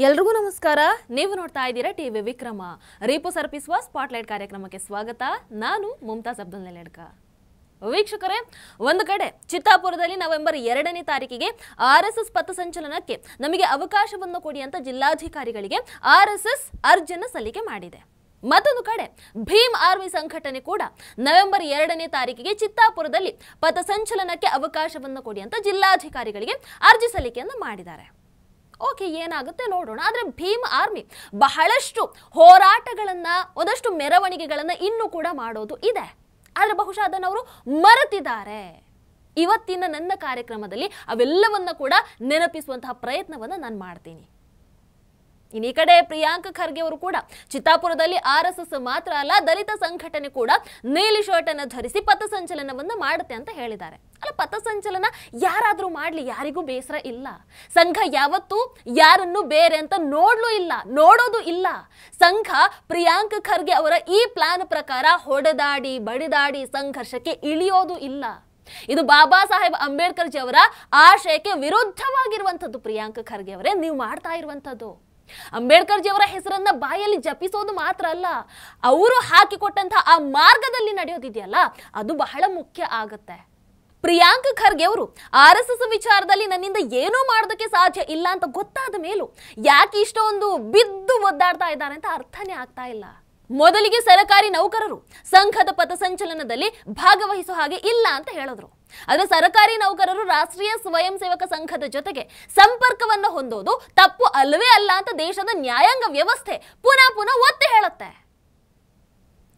ಎಲ್ರಿಗೂ ನಮಸ್ಕಾರ. ನೀವು ನೋಡ್ತಾ ಇದ್ದೀರಾ ಟಿವಿ ವಿಕ್ರಮ. ರೀಪು ಸರ್ಪಿಸುವ ಸ್ಪಾಟ್ಲೈಟ್ ಕಾರ್ಯಕ್ರಮಕ್ಕೆ ಸ್ವಾಗತ. ನಾನು ಮುಮ್ತಾಜ್ ಅಬ್ದುಲ್ ನೆಲೆಡ್ಕ. ವೀಕ್ಷಕರೇ, ಒಂದು ಕಡೆ ಚಿತ್ತಾಪುರದಲ್ಲಿ ನವೆಂಬರ್ 2ನೇ ತಾರೀಕಿಗೆ ಆರ್ಎಸ್ಎಸ್ ಪಥಸಂಚಲನಕ್ಕೆ ನಮಗೆ ಅವಕಾಶವನ್ನು ಕೊಡಿ ಅಂತ ಜಿಲ್ಲಾಧಿಕಾರಿಗಳಿಗೆ ಆರ್ಎಸ್ಎಸ್ ಅರ್ಜಿಯನ್ನು ಸಲ್ಲಿಕೆ ಮಾಡಿದೆ. ಮತ್ತೊಂದು ಕಡೆ ಭೀಮ್ ಆರ್ಮಿ ಸಂಘಟನೆ ಕೂಡ ನವೆಂಬರ್ 2ನೇ ತಾರೀಕಿಗೆ ಚಿತ್ತಾಪುರದಲ್ಲಿ ಪಥಸಂಚಲನಕ್ಕೆ ಅವಕಾಶವನ್ನು ಕೊಡಿ ಅಂತ ಜಿಲ್ಲಾಧಿಕಾರಿಗಳಿಗೆ ಅರ್ಜಿ ಸಲ್ಲಿಕೆಯನ್ನು ಮಾಡಿದ್ದಾರೆ. ಓಕೆ, ಏನಾಗುತ್ತೆ ನೋಡೋಣ. ಆದರೆ ಭೀಮ್ ಆರ್ಮಿ ಬಹಳಷ್ಟು ಹೋರಾಟಗಳನ್ನ, ಒಂದಷ್ಟು ಮೆರವಣಿಗೆಗಳನ್ನ ಇನ್ನೂ ಕೂಡ ಮಾಡೋದು ಇದೆ. ಆದರೆ ಬಹುಶಃ ಅದನ್ನು ಅವರು ಮರೆತಿದ್ದಾರೆ. ಇವತ್ತಿನ ನನ್ನ ಕಾರ್ಯಕ್ರಮದಲ್ಲಿ ಅವೆಲ್ಲವನ್ನ ಕೂಡ ನೆನಪಿಸುವಂತಹ ಪ್ರಯತ್ನವನ್ನ ನಾನು ಮಾಡ್ತೀನಿ. ಈ ಕಡೆ ಪ್ರಿಯಾಂಕ್ ಖರ್ಗೆ ಅವರು ಕೂಡ ಚಿತ್ತಾಪುರದಲ್ಲಿ ಆರ್ಎಸ್ಎಸ್ ಮಾತ್ರ ಅಲ್ಲ, ದಲಿತ ಸಂಘಟನೆ ಕೂಡ ನೀಲಿ ಶರ್ಟ್ ಅನ್ನು ಧರಿಸಿ ಪಥಸಂಚಲನವನ್ನು ಮಾಡುತ್ತೆ ಅಂತ ಹೇಳಿದ್ದಾರೆ. ಅಲ್ಲ, ಪಥಸಂಚಲನ ಯಾರಾದ್ರೂ ಮಾಡ್ಲಿ, ಯಾರಿಗೂ ಬೇಸರ ಇಲ್ಲ. ಸಂಘ ಯಾವತ್ತೂ ಯಾರನ್ನು ಬೇರೆ ಅಂತ ನೋಡೋದು ಇಲ್ಲ. ಸಂಘ ಪ್ರಿಯಾಂಕ್ ಖರ್ಗೆ ಅವರ ಈ ಪ್ಲಾನ್ ಪ್ರಕಾರ ಹೊಡೆದಾಡಿ ಬಡಿದಾಡಿ ಸಂಘರ್ಷಕ್ಕೆ ಇಳಿಯೋದು ಇಲ್ಲ. ಇದು ಬಾಬಾ ಸಾಹೇಬ್ ಅಂಬೇಡ್ಕರ್ ಜಿ ಅವರ ಆಶಯಕ್ಕೆ ವಿರುದ್ಧವಾಗಿರುವಂಥದ್ದು. ಪ್ರಿಯಾಂಕ್ ಖರ್ಗೆ ಅವರೇ, ನೀವು ಮಾಡ್ತಾ ಇರುವಂಥದ್ದು ಅಂಬೇಡ್ಕರ್ ಜಿ ಅವರ ಹೆಸರನ್ನ ಬಾಯಲ್ಲಿ ಜಪಿಸೋದು ಮಾತ್ರ ಅಲ್ಲ, ಅವರು ಹಾಕಿಕೊಟ್ಟಂತಹ ಆ ಮಾರ್ಗದಲ್ಲಿ ನಡೆಯೋದಿದೆಯಲ್ಲ, ಅದು ಬಹಳ ಮುಖ್ಯ ಆಗತ್ತೆ. ಪ್ರಿಯಾಂಕ್ ಖರ್ಗೆ ಅವರು ಆರ್ಎಸ್ಎಸ್ ವಿಚಾರದಲ್ಲಿ ನನ್ನಿಂದ ಏನೂ ಮಾಡೋದಕ್ಕೆ ಸಾಧ್ಯ ಇಲ್ಲ ಅಂತ ಗೊತ್ತಾದ ಮೇಲೂ ಯಾಕೆ ಇಷ್ಟೊಂದು ಬಿದ್ದು ಒದ್ದಾಡ್ತಾ ಇದ್ದಾರೆ ಅಂತ ಅರ್ಥನೇ ಆಗ್ತಾ ಇಲ್ಲ. ಮೊದಲಿಗೆ ಸರ್ಕಾರಿ ನೌಕರರು ಸಂಘದ ಪಥಸಂಚಲನದಲ್ಲಿ ಭಾಗವಹಿಸೋ ಹಾಗೆ ಇಲ್ಲ ಅಂತ ಹೇಳಿದ್ರು. ಆದರೆ ಸರ್ಕಾರಿ ನೌಕರರು ರಾಷ್ಟ್ರೀಯ ಸ್ವಯಂ ಸೇವಕ ಸಂಘದ ಜೊತೆಗೆ ಸಂಪರ್ಕವನ್ನು ಹೊಂದೋದು ತಪ್ಪು ಅಲ್ಲವೇ ಅಲ್ಲ ಅಂತ ದೇಶದ ನ್ಯಾಯಾಂಗ ವ್ಯವಸ್ಥೆ ಪುನಃ ಒತ್ತಿ ಹೇಳುತ್ತೆ.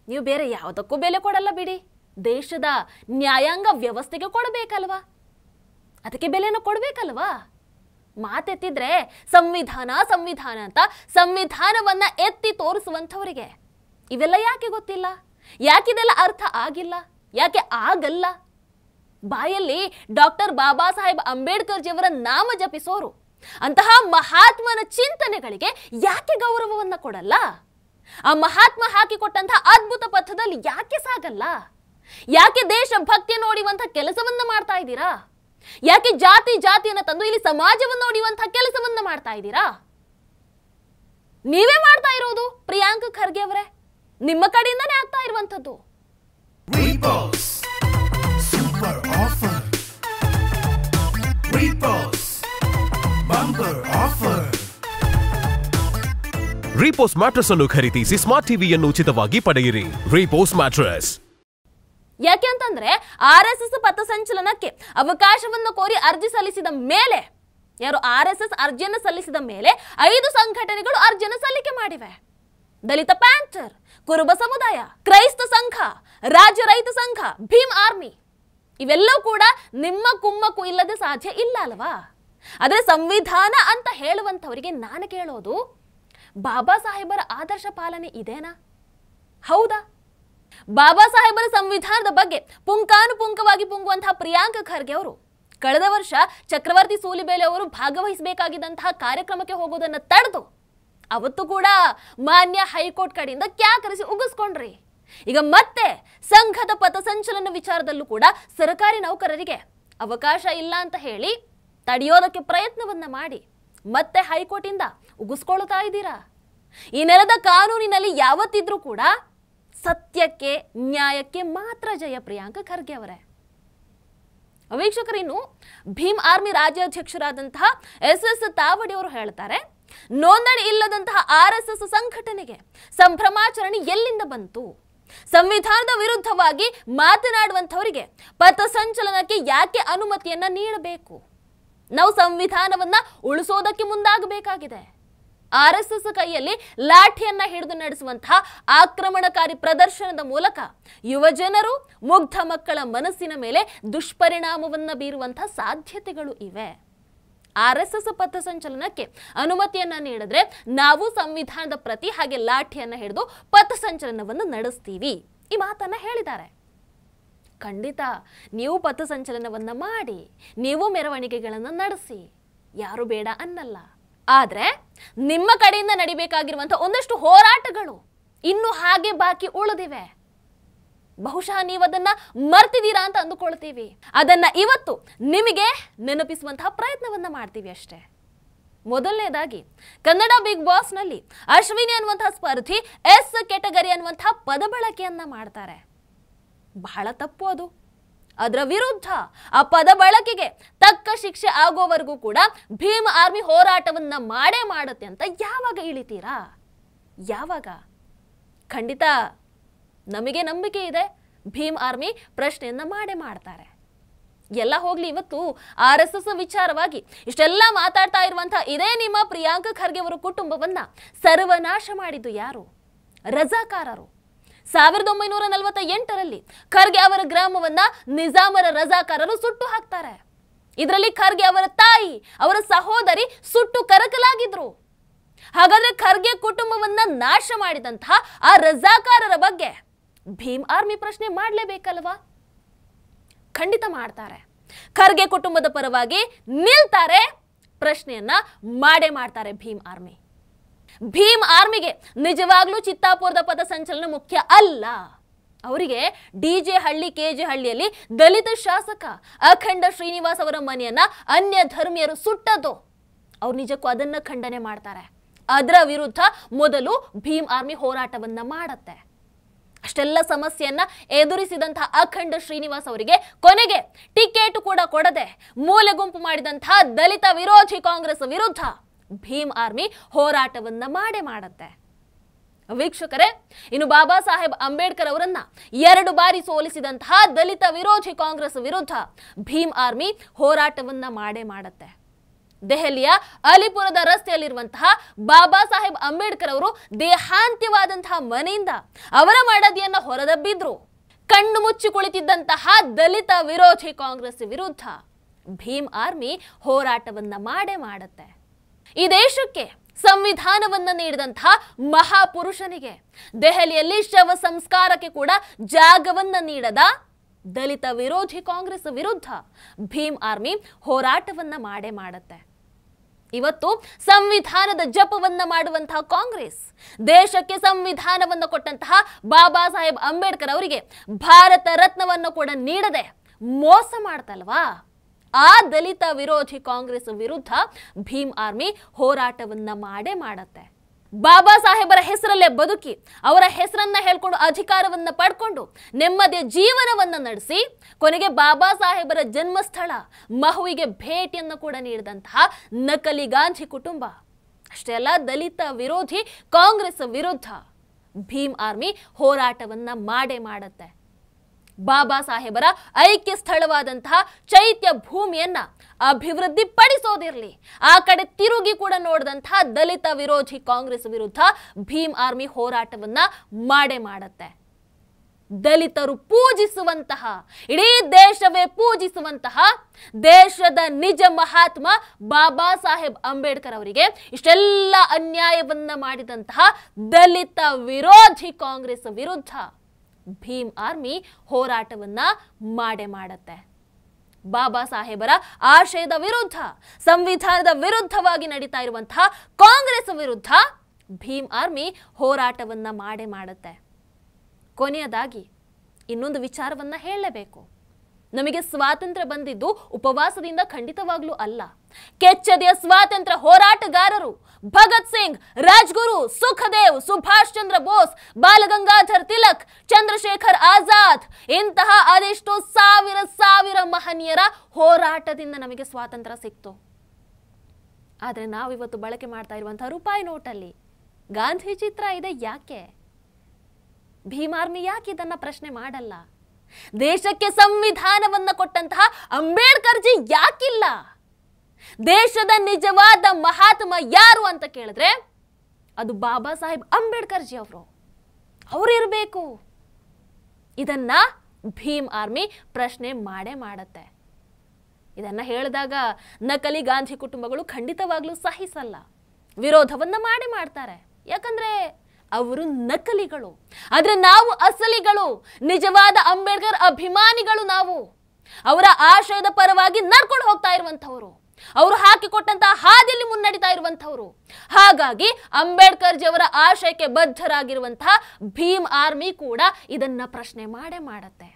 ನೀವು ಬೇರೆ ಯಾವುದಕ್ಕೂ ಬೆಲೆ ಕೊಡಲ್ಲ ಬಿಡಿ, ದೇಶದ ನ್ಯಾಯಾಂಗ ವ್ಯವಸ್ಥೆಗೆ ಕೊಡಬೇಕಲ್ವಾ, ಅದಕ್ಕೆ ಬೆಲೆನ ಕೊಡಬೇಕಲ್ವಾ. ಮಾತೆತ್ತಿದ್ರೆ ಸಂವಿಧಾನ ಅಂತ ಸಂವಿಧಾನವನ್ನ ಎತ್ತಿ ತೋರಿಸುವಂಥವರಿಗೆ ಇವೆಲ್ಲ ಯಾಕೆ ಗೊತ್ತಿಲ್ಲ? ಯಾಕಿದೆಲ್ಲ ಅರ್ಥ ಆಗಿಲ್ಲ? ಯಾಕೆ ಆಗಲ್ಲ? ಬಾಯಲ್ಲಿ ಡಾಕ್ಟರ್ ಬಾಬಾ ಸಾಹೇಬ್ ಅಂಬೇಡ್ಕರ್ ಜಿಯವರ ನಾಮ ಜಪಿಸೋರು ಅಂತಹ ಮಹಾತ್ಮನ ಚಿಂತನೆಗಳಿಗೆ ಯಾಕೆ ಗೌರವವನ್ನ ಕೊಡಲ್ಲ? ಆ ಮಹಾತ್ಮ ಹಾಕಿಕೊಟ್ಟಂತಹ ಅದ್ಭುತ ಪಥದಲ್ಲಿ ಯಾಕೆ ಸಾಗಲ್ಲ? ಯಾಕೆ ದೇಶ ಭಕ್ತಿ ನೋಡುವಂತಹ ಕೆಲಸವನ್ನ ಮಾಡ್ತಾ ಇದ್ದೀರಾ? ಯಾಕೆ ಜಾತಿಯನ್ನ ತಂದು ಇಲ್ಲಿ ಸಮಾಜವನ್ನು ನೋಡುವಂತಹ ಕೆಲಸವನ್ನ ಮಾಡ್ತಾ ಇದ್ದೀರಾ? ನೀವೇ ಮಾಡ್ತಾ ಇರೋದು ಪ್ರಿಯಾಂಕ್ ಖರ್ಗೆ ಅವರೇ, ನಿಮ್ಮ ಕಡೆಯಿಂದನೇ ಆಗ್ತಾ ಇರುವಂತದ್ದು. ರೀಪೋಸ್ ಮ್ಯಾಟ್ರೆಸ್ ಅನ್ನು ಖರೀದಿಸಿ ಸ್ಮಾರ್ಟ್ ಟಿವಿಯನ್ನು ಉಚಿತವಾಗಿ ಪಡೆಯಿರಿ. ರೀಪೋಸ್ ಮ್ಯಾಟ್ರೆಸ್. ಯಾಕೆ ಅಂತಂದ್ರೆ ಆರ್ಎಸ್ಎಸ್ ಪಥಸಂಚಲನಕ್ಕೆ ಅವಕಾಶವನ್ನು ಕೋರಿ ಅರ್ಜಿ ಸಲ್ಲಿಸಿದ ಮೇಲೆ, ಯಾರು ಆರ್ಎಸ್ಎಸ್ ಅರ್ಜಿಯನ್ನು ಸಲ್ಲಿಸಿದ ಮೇಲೆ 5 ಸಂಘಟನೆಗಳು ಅರ್ಜಿಯನ್ನು ಸಲ್ಲಿಕೆ ಮಾಡಿವೆ. ದಲಿತ ಪ್ಯಾಂಥರ್, ಕುರುಬ ಸಮುದಾಯ, ಕ್ರೈಸ್ತ ಸಂಘ, ರಾಜ್ಯ ರೈತ ಸಂಘ, ಭೀಮ್ ಆರ್ಮಿ, ಇವೆಲ್ಲವೂ ಕೂಡ ನಿಮ್ಮ ಕುಮ್ಮಕ್ಕು ಇಲ್ಲದೆ ಸಾಧ್ಯ ಇಲ್ಲ ಅಲ್ವಾ? ಆದ್ರೆ ಸಂವಿಧಾನ ಅಂತ ಹೇಳುವಂಥವರಿಗೆ ನಾನು ಕೇಳೋದು, ಬಾಬಾ ಸಾಹೇಬರ ಆದರ್ಶ ಪಾಲನೆ ಇದೇನಾ? ಹೌದಾ? ಬಾಬಾ ಸಾಹೇಬರ ಸಂವಿಧಾನದ ಬಗ್ಗೆ ಪುಂಖಾನುಪುಂಖವಾಗಿ ಪುಂಗುವಂತಹ ಪ್ರಿಯಾಂಕ್ ಖರ್ಗೆ ಅವರು ಕಳೆದ ವರ್ಷ ಚಕ್ರವರ್ತಿ ಸೂಲಿಬೇಲೆ ಅವರು ಭಾಗವಹಿಸಬೇಕಾಗಿದ್ದಂತಹ ಕಾರ್ಯಕ್ರಮಕ್ಕೆ ಹೋಗೋದನ್ನ ತಡೆದು ಅವತ್ತು ಕೂಡ ಮಾನ್ಯ ಹೈಕೋರ್ಟ್ ಕಡೆಯಿಂದ ಕ್ಯಾಕರಿಸಿ ಉಗಿಸ್ಕೊಂಡ್ರಿ. ಈಗ ಮತ್ತೆ ಸಂಘದ ಪಥಸಂಚಲನ ವಿಚಾರದಲ್ಲೂ ಕೂಡ ಸರ್ಕಾರಿ ನೌಕರರಿಗೆ ಅವಕಾಶ ಇಲ್ಲ ಅಂತ ಹೇಳಿ ತಡೆಯೋದಕ್ಕೆ ಪ್ರಯತ್ನವನ್ನ ಮಾಡಿ ಮತ್ತೆ ಹೈಕೋರ್ಟ್ ಇಂದ ಉಗಿಸ್ಕೊಳ್ತಾ ಇದ್ದೀರಾ. ಈ ನೆಲದ ಕಾನೂನಿನಲ್ಲಿ ಯಾವತ್ತಿದ್ರೂ ಕೂಡ ಸತ್ಯಕ್ಕೆ ನ್ಯಾಯಕ್ಕೆ ಮಾತ್ರ ಜಯ. ಪ್ರಿಯಾಂಕ್ ಖರ್ಗೆ ಅವರೇ, ವೀಕ್ಷಕರಿನ್ನು ಭೀಮ್ ಆರ್ಮಿ ರಾಜ್ಯಾಧ್ಯಕ್ಷರಾದಂತಹ ಎಸ್ ತಾವಡಿ ಅವರು ಹೇಳ್ತಾರೆ, ನೋಂದಣಿ ಇಲ್ಲದಂತಹ ಆರ್ಎಸ್ಎಸ್ ಸಂಘಟನೆಗೆ ಸಂಭ್ರಮಾಚರಣೆ ಎಲ್ಲಿಂದ ಬಂತು? ಸಂವಿಧಾನದ ವಿರುದ್ಧವಾಗಿ ಮಾತನಾಡುವಂತವರಿಗೆ ಪಥಸಂಚಲನಕ್ಕೆ ಯಾಕೆ ಅನುಮತಿಯನ್ನ ನೀಡಬೇಕು? ನಾವು ಸಂವಿಧಾನವನ್ನ ಉಳಿಸೋದಕ್ಕೆ ಮುಂದಾಗಬೇಕಾಗಿದೆ. ಆರ್ಎಸ್ಎಸ್ ಕೈಯಲ್ಲಿ ಲಾಠಿಯನ್ನ ಹಿಡಿದು ನಡೆಸುವಂತಹ ಆಕ್ರಮಣಕಾರಿ ಪ್ರದರ್ಶನದ ಮೂಲಕ ಯುವಜನರು, ಮುಗ್ಧ ಮಕ್ಕಳ ಮನಸ್ಸಿನ ಮೇಲೆ ದುಷ್ಪರಿಣಾಮವನ್ನ ಬೀರುವಂತಹ ಸಾಧ್ಯತೆಗಳು ಇವೆ. ಆರ್ಎಸ್ಎಸ್ ಪಥಸಂಚಲನಕ್ಕೆ ಅನುಮತಿಯನ್ನ ನೀಡಿದ್ರೆ ನಾವು ಸಂವಿಧಾನದ ಪ್ರತಿ ಹಾಗೆ ಲಾಠಿಯನ್ನ ಹಿಡಿದು ಪಥಸಂಚಲನವನ್ನು ನಡೆಸ್ತೀವಿ, ಈ ಮಾತನ್ನ ಹೇಳಿದ್ದಾರೆ. ಖಂಡಿತ ನೀವು ಪಥಸಂಚಲನವನ್ನ ಮಾಡಿ, ನೀವು ಮೆರವಣಿಗೆಗಳನ್ನು ನಡೆಸಿ, ಯಾರು ಬೇಡ ಅನ್ನಲ್ಲ. ಆದ್ರೆ ನಿಮ್ಮ ಕಡೆಯಿಂದ ನಡಿಬೇಕಾಗಿರುವಂತಹ ಒಂದಷ್ಟು ಹೋರಾಟಗಳು ಇನ್ನು ಹಾಗೆ ಬಾಕಿ ಉಳಿದಿವೆ. ಬಹುಶಃ ನೀವು ಅದನ್ನ ಮರ್ತಿದ್ದೀರಾ ಅಂತ ಅಂದುಕೊಳ್ತೀವಿ. ಅದನ್ನ ಇವತ್ತು ನಿಮಗೆ ನೆನಪಿಸುವಂತಹ ಪ್ರಯತ್ನವನ್ನ ಮಾಡ್ತೀವಿ ಅಷ್ಟೇ. ಮೊದಲನೇದಾಗಿ ಕನ್ನಡ ಬಿಗ್ ಬಾಸ್ ನಲ್ಲಿ ಅಶ್ವಿನಿ ಅನ್ನುವಂತಹ ಸ್ಪರ್ಧಿ ಎಸ್ ಕೆಟಗರಿ ಅನ್ನುವಂತಹ ಪದ ಬಳಕೆಯನ್ನ ಮಾಡ್ತಾರೆ. ಬಹಳ ತಪ್ಪು ಅದು. ಅದರ ವಿರುದ್ಧ ಆ ಪದ ಬಳಕೆಗೆ ತಕ್ಕ ಶಿಕ್ಷೆ ಆಗೋವರೆಗೂ ಕೂಡ ಭೀಮ್ ಆರ್ಮಿ ಹೋರಾಟವನ್ನ ಮಾಡೇ ಮಾಡುತ್ತೆ ಅಂತ ಯಾವಾಗ ಇಳಿತೀರಾ? ಯಾವಾಗ? ಖಂಡಿತ ನಮಗೆ ನಂಬಿಕೆ ಇದೆ, ಭೀಮ್ ಆರ್ಮಿ ಪ್ರಶ್ನೆಯನ್ನ ಮಾಡೇ ಮಾಡ್ತಾರೆ. ಎಲ್ಲ ಹೋಗ್ಲಿ, ಇವತ್ತು RSS ವಿಚಾರವಾಗಿ ಇಷ್ಟೆಲ್ಲ ಮಾತಾಡ್ತಾ ಇರುವಂತಹ ಇದೇ ನಿಮ್ಮ ಪ್ರಿಯಾಂಕ ಖರ್ಗೆ ಅವರ ಕುಟುಂಬವನ್ನ ಸರ್ವನಾಶ ಮಾಡಿದ್ದು ಯಾರು? ರಜಾಕಾರರು. 1948ರಲ್ಲಿ ಖರ್ಗೆ ಅವರ ಗ್ರಾಮವನ್ನ ನಿಜಾಮರ ರಜಾಕಾರರು ಸುಟ್ಟು ಹಾಕ್ತಾರೆ. ಇದರಲ್ಲಿ ಖರ್ಗೆ ಅವರ ತಾಯಿ, ಅವರ ಸಹೋದರಿ ಸುಟ್ಟು ಕರಕಲಾಗಿದ್ರು. ಹಾಗಾದ್ರೆ ಖರ್ಗೆ ಕುಟುಂಬವನ್ನ ನಾಶ ಮಾಡಿದಂತಹ ಆ ರಜಾಕಾರರ ಬಗ್ಗೆ ಭೀಮ್ ಆರ್ಮಿ ಪ್ರಶ್ನೆ ಮಾಡಲೇಬೇಕಲ್ವಾ? ಖಂಡಿತ ಮಾಡ್ತಾರೆ. ಖರ್ಗೆ ಕುಟುಂಬದ ಪರವಾಗಿ ನಿಲ್ತಾರೆ, ಪ್ರಶ್ನೆಯನ್ನ ಮಾಡೇ ಮಾಡ್ತಾರೆ ಭೀಮ್ ಆರ್ಮಿ. ಭೀಮ್ ಆರ್ಮಿಗೆ ನಿಜವಾಗ್ಲೂ ಚಿತ್ತಾಪುರದ ಪಥ ಸಂಚಲನ ಮುಖ್ಯ ಅಲ್ಲ. ಅವರಿಗೆ DJ ಹಳ್ಳಿ KJ ಹಳ್ಳಿಯಲ್ಲಿ ದಲಿತ ಶಾಸಕ ಅಖಂಡ ಶ್ರೀನಿವಾಸ್ ಅವರ ಮನೆಯನ್ನ ಅನ್ಯ ಧರ್ಮೀಯರು ಸುಟ್ಟದ್ದು, ಅವ್ರು ನಿಜಕ್ಕೂ ಅದನ್ನ ಖಂಡನೆ ಮಾಡ್ತಾರೆ. ಅದರ ವಿರುದ್ಧ ಮೊದಲು ಭೀಮ್ ಆರ್ಮಿ ಹೋರಾಟವನ್ನ ಮಾಡತ್ತೆ. ಅಷ್ಟೆಲ್ಲ ಸಮಸ್ಯೆಯನ್ನ ಎದುರಿಸಿದಂತಹ ಅಖಂಡ ಶ್ರೀನಿವಾಸ್ ಅವರಿಗೆ ಕೊನೆಗೆ ಟಿಕೆಟ್ ಕೂಡ ಕೊಡದೆ ಮೂಲೆ ಗುಂಪು ಮಾಡಿದಂತಹ ದಲಿತ ವಿರೋಧಿ ಕಾಂಗ್ರೆಸ್ ವಿರುದ್ಧ ಭೀಮ್ ಆರ್ಮಿ ಹೋರಾಟವನ್ನ ಮಾಡೇ ಮಾಡತ್ತೆ. ವೀಕ್ಷಕರೇ, ಇನ್ನು ಬಾಬಾ ಸಾಹೇಬ್ ಅಂಬೇಡ್ಕರ್ ಅವರನ್ನ 2 ಬಾರಿ ಸೋಲಿಸಿದಂತಹ ದಲಿತ ವಿರೋಧಿ ಕಾಂಗ್ರೆಸ್ ವಿರುದ್ಧ ಭೀಮ್ ಆರ್ಮಿ ಹೋರಾಟವನ್ನ ಮಾಡೇ ಮಾಡತ್ತೆ. ದೆಹಲಿಯ ಅಲಿಪುರದ ರಸ್ತೆಯಲ್ಲಿರುವಂತಹ ಬಾಬಾ ಸಾಹೇಬ್ ಅಂಬೇಡ್ಕರ್ ಅವರು ದೇಹಾಂತ್ಯವಾದಂತಹ ಮನೆಯಿಂದ ಅವರ ಮಡದಿಯನ್ನ ಹೊರದಬ್ಬಿದ್ರು. ಕಣ್ಣು ಮುಚ್ಚಿ ಕುಳಿತಿದ್ದಂತಹ ದಲಿತ ವಿರೋಧಿ ಕಾಂಗ್ರೆಸ್ ವಿರುದ್ಧ ಭೀಮ್ ಆರ್ಮಿ ಹೋರಾಟವನ್ನ ಮಾಡೇ ಮಾಡತ್ತೆ. ಈ ದೇಶಕ್ಕೆ ಸಂವಿಧಾನವನ್ನ ನೀಡಿದಂತಹ ಮಹಾಪುರುಷನಿಗೆ ದೆಹಲಿಯಲ್ಲಿ ಶವ ಸಂಸ್ಕಾರಕ್ಕೆ ಕೂಡ ಜಾಗವನ್ನ ನೀಡದ ದಲಿತ ವಿರೋಧಿ ಕಾಂಗ್ರೆಸ್ ವಿರುದ್ಧ ಭೀಮ್ ಆರ್ಮಿ ಹೋರಾಟವನ್ನ ಮಾಡೇ ಮಾಡತ್ತೆ. ಇವತ್ತು ಸಂವಿಧಾನದ ಜಪವನ್ನ ಮಾಡುವಂತಹ ಕಾಂಗ್ರೆಸ್ ದೇಶಕ್ಕೆ ಸಂವಿಧಾನವನ್ನು ಕೊಟ್ಟಂತಹ ಬಾಬಾ ಸಾಹೇಬ್ ಅಂಬೇಡ್ಕರ್ ಅವರಿಗೆ ಭಾರತ ರತ್ನವನ್ನು ಕೂಡ ನೀಡದೆ ಮೋಸ ಮಾಡ್ತಲ್ವಾ? ಆ ದಲಿತ ವಿರೋಧಿ ಕಾಂಗ್ರೆಸ್ ವಿರುದ್ಧ ಭೀಮ್ ಆರ್ಮಿ ಹೋರಾಟವನ್ನ ಮಾಡೇ ಮಾಡತ್ತೆ. ಬಾಬಾ ಸಾಹೇಬರ ಹೆಸರಲ್ಲೇ ಬದುಕಿ ಅವರ ಹೆಸರನ್ನ ಹೇಳ್ಕೊಂಡು ಅಧಿಕಾರವನ್ನ ಪಡ್ಕೊಂಡು ನೆಮ್ಮದಿಯ ಜೀವನವನ್ನ ನಡೆಸಿ ಕೊನೆಗೆ ಬಾಬಾ ಸಾಹೇಬರ ಜನ್ಮಸ್ಥಳ ಮಹುವಿಗೆ ಭೇಟಿಯನ್ನು ಕೂಡ ನೀಡಿದಂತಹ ನಕಲಿ ಗಾಂಧಿ ಕುಟುಂಬ, ಅಷ್ಟೇ ಅಲ್ಲ ದಲಿತ ವಿರೋಧಿ ಕಾಂಗ್ರೆಸ್ ವಿರುದ್ಧ ಭೀಮ್ ಆರ್ಮಿ ಹೋರಾಟವನ್ನ ಮಾಡೇ ಮಾಡತ್ತೆ. ಬಾಬಾ ಸಾಹೇಬರ ಐಕ್ಯ ಸ್ಥಳವಾದಂತಹ ಚೈತ್ಯ ಭೂಮಿಯನ್ನ ಅಭಿವೃದ್ಧಿ ಪಡಿಸೋದಿರಲಿ, ಆ ಕಡೆ ತಿರುಗಿ ಕೂಡ ನೋಡಿದಂತಹ ದಲಿತ ವಿರೋಧಿ ಕಾಂಗ್ರೆಸ್ ವಿರುದ್ಧ ಭೀಮ್ ಆರ್ಮಿ ಹೋರಾಟವನ್ನ ಮಾಡೇ ಮಾಡತ್ತೆ. ದಲಿತರು ಪೂಜಿಸುವಂತಹ, ಇಡೀ ದೇಶವೇ ಪೂಜಿಸುವಂತಹ ದೇಶದ ನಿಜ ಮಹಾತ್ಮ ಬಾಬಾ ಸಾಹೇಬ್ ಅಂಬೇಡ್ಕರ್ ಅವರಿಗೆ ಇಷ್ಟೆಲ್ಲ ಅನ್ಯಾಯವನ್ನ ಮಾಡಿದಂತಹ ದಲಿತ ವಿರೋಧಿ ಕಾಂಗ್ರೆಸ್ ವಿರುದ್ಧ ಭೀಮ್ ಆರ್ಮಿ ಹೋರಾಟವನ್ನ ಮಾಡೇ ಮಾಡತ್ತೆ. ಬಾಬಾ ಸಾಹೇಬರ ಆಶಯದ ವಿರುದ್ಧ, ಸಂವಿಧಾನದ ವಿರುದ್ಧವಾಗಿ ನಡೀತಾ ಇರುವಂತಹ ಕಾಂಗ್ರೆಸ್ ವಿರುದ್ಧ ಭೀಮ್ ಆರ್ಮಿ ಹೋರಾಟವನ್ನ ಮಾಡೇ ಮಾಡತ್ತೆ. ಕೊನೆಯದಾಗಿ ಇನ್ನೊಂದು ವಿಚಾರವನ್ನ ಹೇಳಲೇಬೇಕು. ನಮಗೆ ಸ್ವಾತಂತ್ರ್ಯ ಬಂದಿದ್ದು ಉಪವಾಸದಿಂದ ಖಂಡಿತವಾಗ್ಲೂ ಅಲ್ಲ. ಕೆಚ್ಚೆದೆಯ ಸ್ವಾತಂತ್ರ್ಯ ಹೋರಾಟಗಾರರು ಭಗತ್ ಸಿಂಗ್, ರಾಜ್ಗುರು, ಸುಖದೇವ್, ಸುಭಾಷ್ ಚಂದ್ರ ಬೋಸ್, ಬಾಲಗಂಗಾಧರ್ ತಿಲಕ್, ಚಂದ್ರಶೇಖರ್ ಆಜಾದ್ ಇಂತಹ ಅದೆಷ್ಟೋ ಸಾವಿರ ಮಹನೀಯರ ಹೋರಾಟದಿಂದ ನಮಗೆ ಸ್ವಾತಂತ್ರ್ಯ ಸಿಕ್ತು. ಆದ್ರೆ ನಾವಿವತ್ತು ಬಳಕೆ ಮಾಡ್ತಾ ಇರುವಂತಹ ರೂಪಾಯಿ ನೋಟಲ್ಲಿ ಗಾಂಧಿ ಚಿತ್ರ ಇದೆ. ಯಾಕೆ ಭೀಮ್ ಆರ್ಮಿ ಯಾಕೆ ಇದನ್ನ ಪ್ರಶ್ನೆ ಮಾಡಲ್ಲ? ದೇಶಕ್ಕೆ ಸಂವಿಧಾನವನ್ನ ಕೊಟ್ಟಂತಹ ಅಂಬೇಡ್ಕರ್ ಜಿ ಯಾಕಿಲ್ಲ? ದೇಶದ ನಿಜವಾದ ಮಹಾತ್ಮ ಯಾರು ಅಂತ ಕೇಳಿದ್ರೆ ಅದು ಬಾಬಾ ಸಾಹೇಬ್ ಅಂಬೇಡ್ಕರ್ ಜಿ ಅವರು ಇರಬೇಕು. ಇದನ್ನ ಭೀಮ್ ಆರ್ಮಿ ಪ್ರಶ್ನೆ ಮಾಡೇ ಮಾಡತ್ತೆ. ಇದನ್ನ ಹೇಳಿದಾಗ ನಕಲಿ ಗಾಂಧಿ ಕುಟುಂಬಗಳು ಖಂಡಿತವಾಗ್ಲೂ ಸಹಿಸಲ್ಲ, ವಿರೋಧವನ್ನ ಮಾಡೇ ಮಾಡ್ತಾರೆ. ಯಾಕಂದ್ರೆ ಅವರು ನಕಲಿಗಳು, ಆದ್ರೆ ನಾವು ಅಸಲಿಗಳು, ನಿಜವಾದ ಅಂಬೇಡ್ಕರ್ ಅಭಿಮಾನಿಗಳು. ನಾವು ಅವರ ಆಶಯದ ಪರವಾಗಿ ನಡ್ಕೊಂಡು ಹೋಗ್ತಾ ಇರುವಂತವರು, ಅವರು ಹಾಕಿಕೊಟ್ಟಂತಹ ಹಾದಿಯಲ್ಲಿ ಮುನ್ನಡಿತಾ ಇರುವಂತವರು. ಹಾಗಾಗಿ ಅಂಬೇಡ್ಕರ್ ಜಿ ಅವರ ಆಶಯಕ್ಕೆ ಬದ್ಧರಾಗಿರುವಂತಹ ಭೀಮ್ ಆರ್ಮಿ ಕೂಡ ಇದನ್ನ ಪ್ರಶ್ನೆ ಮಾಡೇ ಮಾಡತ್ತೆ.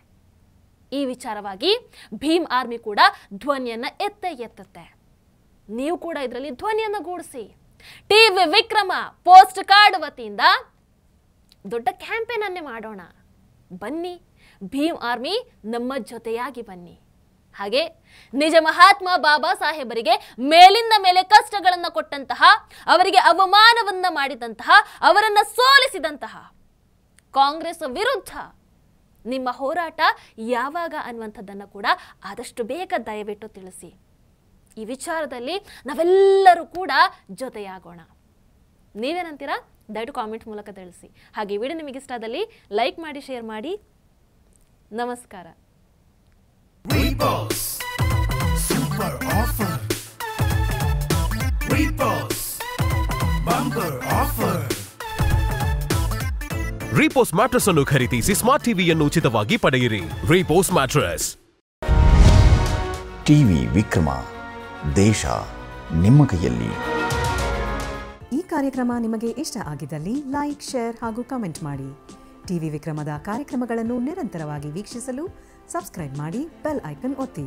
ಈ ವಿಚಾರವಾಗಿ ಭೀಮ್ ಆರ್ಮಿ ಕೂಡ ಧ್ವನಿಯನ್ನ ಎತ್ತುತ್ತೆ. ನೀವು ಕೂಡ ಇದರಲ್ಲಿ ಧ್ವನಿಯನ್ನು ಗೂಡಿಸಿ. ಟಿವಿ ವಿಕ್ರಮ ಪೋಸ್ಟ್ ಕಾರ್ಡ್ ವತಿಯಿಂದ ದೊಡ್ಡ ಕ್ಯಾಂಪೇನ್ ಅನ್ನೇ ಮಾಡೋಣ. ಬನ್ನಿ, ಭೀಮ್ ಆರ್ಮಿ ನಮ್ಮ ಜೊತೆಯಾಗಿ ಬನ್ನಿ. ಹಾಗೆ ನಿಜ ಮಹಾತ್ಮ ಬಾಬಾ ಸಾಹೇಬರಿಗೆ ಮೇಲಿಂದ ಮೇಲೆ ಕಷ್ಟಗಳನ್ನು ಕೊಟ್ಟಂತಹ, ಅವರಿಗೆ ಅವಮಾನವನ್ನ ಮಾಡಿದಂತಹ, ಅವರನ್ನ ಸೋಲಿಸಿದಂತಹ ಕಾಂಗ್ರೆಸ್ ವಿರುದ್ಧ ನಿಮ್ಮ ಹೋರಾಟ ಯಾವಾಗ ಅನ್ನುವಂಥದ್ದನ್ನು ಕೂಡ ಆದಷ್ಟು ಬೇಗ ದಯವಿಟ್ಟು ತಿಳಿಸಿ. ಈ ವಿಚಾರದಲ್ಲಿ ನಾವೆಲ್ಲರೂ ಕೂಡ ಜೊತೆಯಾಗೋಣ. ನೀವೇನಂತೀರಾ? ದಯವಿಟ್ಟು ಕಾಮೆಂಟ್ ಮೂಲಕ ತಿಳಿಸಿ. ಹಾಗೆ ವಿಡಿಯೋ ನಿಮಗೆ ಇಷ್ಟ ಆದಲ್ಲಿ ಲೈಕ್ ಮಾಡಿ, ಶೇರ್ ಮಾಡಿ. ನಮಸ್ಕಾರ. Repos Super Offer. Repos Bumper Offer. Repose mattress ಅನ್ನು ಖರೀದಿಸಿ ಸ್ಮಾರ್ಟ್ ಟಿವಿಯನ್ನು ಉಚಿತವಾಗಿ ಪಡೆಯಿರಿ. ರೀಪೋಸ್ ಮ್ಯಾಟ್ರೆಸ್. ಟಿವಿ ವಿಕ್ರಮ, ದೇಶ ನಿಮ್ಮ ಕೈಯಲ್ಲಿ. ಈ ಕಾರ್ಯಕ್ರಮ ನಿಮಗೆ ಇಷ್ಟ ಆಗಿದ್ದಲ್ಲಿ ಲೈಕ್, ಶೇರ್ ಹಾಗೂ ಕಮೆಂಟ್ ಮಾಡಿ. ಟಿವಿ ವಿಕ್ರಮದ ಕಾರ್ಯಕ್ರಮಗಳನ್ನು ನಿರಂತರವಾಗಿ ವೀಕ್ಷಿಸಲು ಸಬ್ಸ್ಕ್ರೈಬ್ ಮಾಡಿ, ಬೆಲ್ ಐಕನ್ ಒತ್ತಿ.